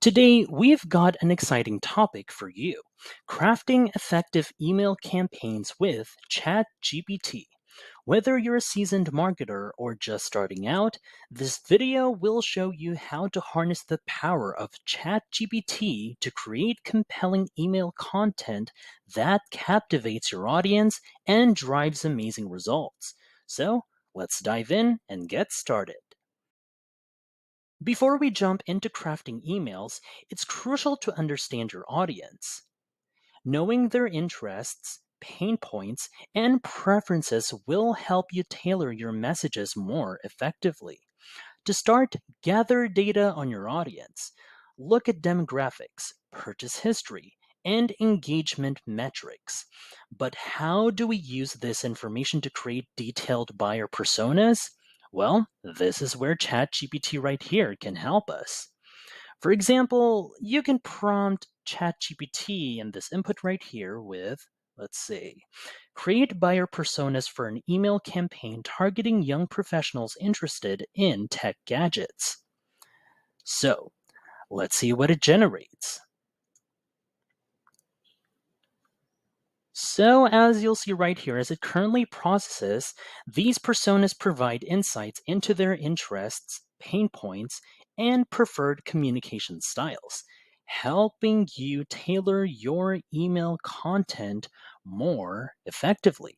Today, we've got an exciting topic for you: crafting effective email campaigns with ChatGPT. Whether you're a seasoned marketer or just starting out, this video will show you how to harness the power of ChatGPT to create compelling email content that captivates your audience and drives amazing results. So, let's dive in and get started. Before we jump into crafting emails, it's crucial to understand your audience. Knowing their interests, pain points, and preferences will help you tailor your messages more effectively. To start, gather data on your audience. Look at demographics, purchase history, and engagement metrics. But how do we use this information to create detailed buyer personas? Well, this is where ChatGPT right here can help us. For example, you can prompt ChatGPT in this input right here with, let's say, create buyer personas for an email campaign targeting young professionals interested in tech gadgets. So, let's see what it generates. So, as you'll see right here, as it currently processes, these personas provide insights into their interests, pain points, and preferred communication styles, helping you tailor your email content more effectively.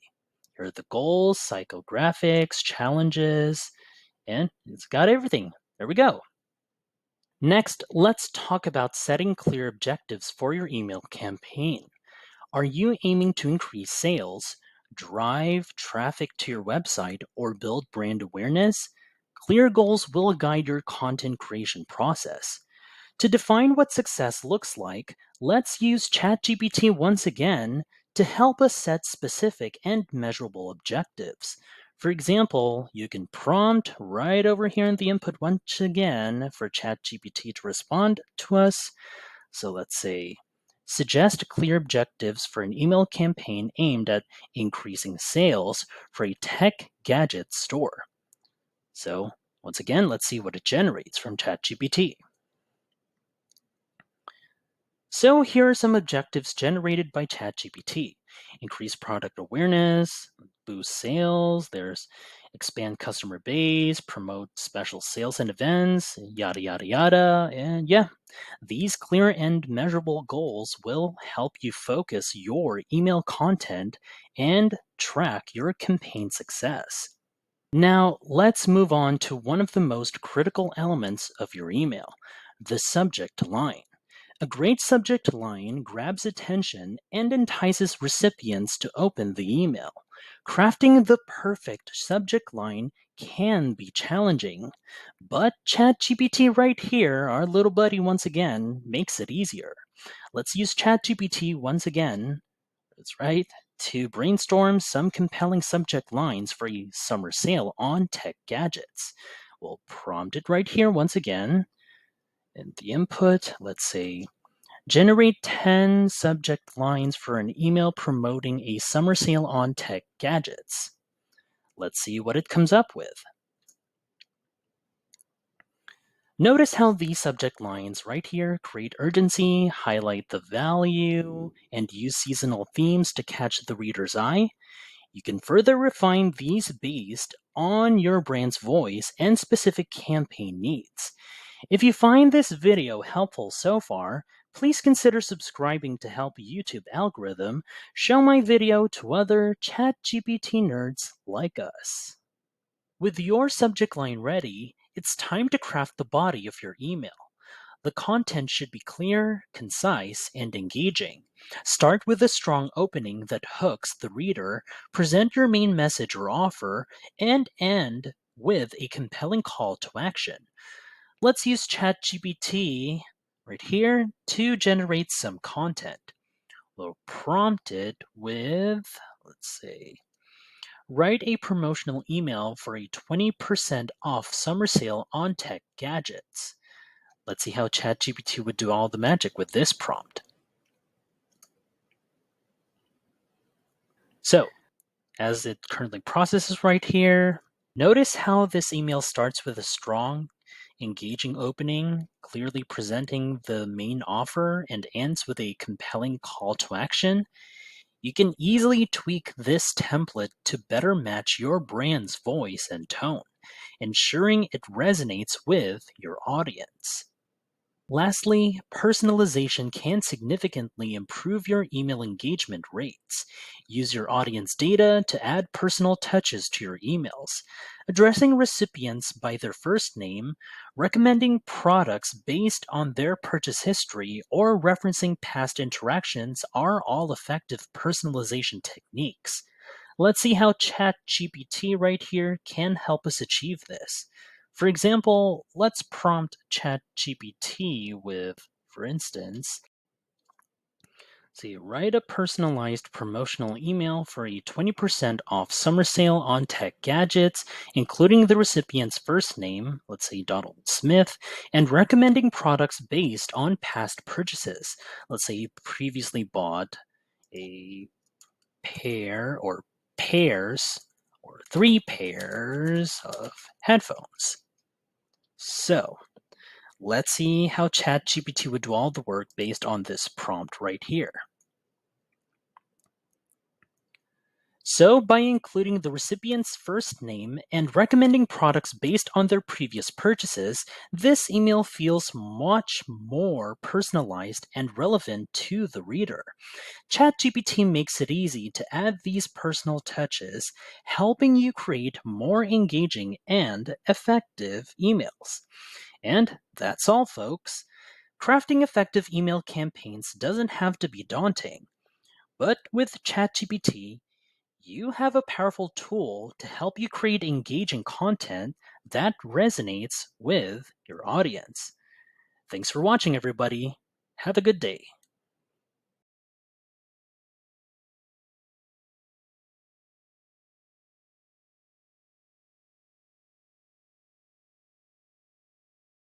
Here are the goals, psychographics, challenges, and it's got everything. There we go. Next, let's talk about setting clear objectives for your email campaign. Are you aiming to increase sales, drive traffic to your website, or build brand awareness? Clear goals will guide your content creation process. To define what success looks like, let's use ChatGPT once again to help us set specific and measurable objectives. For example, you can prompt right over here in the input once again for ChatGPT to respond to us. So let's say, suggest clear objectives for an email campaign aimed at increasing sales for a tech gadget store. So once again, let's see what it generates from ChatGPT. So here are some objectives generated by ChatGPT. Increase product awareness, boost sales, there's expand customer base, promote special sales and events, yada, yada, yada. And yeah, these clear and measurable goals will help you focus your email content and track your campaign success. Now, let's move on to one of the most critical elements of your email: the subject line. A great subject line grabs attention and entices recipients to open the email. Crafting the perfect subject line can be challenging, but ChatGPT right here, our little buddy once again, makes it easier. Let's use ChatGPT once again, that's right, to brainstorm some compelling subject lines for a summer sale on tech gadgets. We'll prompt it right here once again. In the input, let's say, generate 10 subject lines for an email promoting a summer sale on tech gadgets. Let's see what it comes up with. Notice how these subject lines right here create urgency, highlight the value, and use seasonal themes to catch the reader's eye. You can further refine these based on your brand's voice and specific campaign needs. If you find this video helpful so far, please consider subscribing to help YouTube algorithm show my video to other ChatGPT nerds like us. With your subject line ready, it's time to craft the body of your email. The content should be clear, concise, and engaging. Start with a strong opening that hooks the reader, present your main message or offer, and end with a compelling call to action. Let's use ChatGPT right here to generate some content. We'll prompt it with, let's say, write a promotional email for a 20% off summer sale on tech gadgets. Let's see how ChatGPT would do all the magic with this prompt. So, as it currently processes right here, notice how this email starts with a strong, engaging opening, clearly presenting the main offer, and ends with a compelling call to action, you can easily tweak this template to better match your brand's voice and tone, ensuring it resonates with your audience. Lastly, personalization can significantly improve your email engagement rates. Use your audience data to add personal touches to your emails, addressing recipients by their first name, recommending products based on their purchase history, or referencing past interactions are all effective personalization techniques. Let's see how ChatGPT right here can help us achieve this. For example, let's prompt ChatGPT with, for instance, say, write a personalized promotional email for a 20% off summer sale on tech gadgets, including the recipient's first name, let's say Donald Smith, and recommending products based on past purchases. Let's say you previously bought a pair or pairs or 3 pairs of headphones. So let's see how ChatGPT would do all the work based on this prompt right here. So, by including the recipient's first name and recommending products based on their previous purchases, this email feels much more personalized and relevant to the reader. ChatGPT makes it easy to add these personal touches, helping you create more engaging and effective emails. And that's all, folks. Crafting effective email campaigns doesn't have to be daunting, but with ChatGPT, you have a powerful tool to help you create engaging content that resonates with your audience. Thanks for watching, everybody. Have a good day.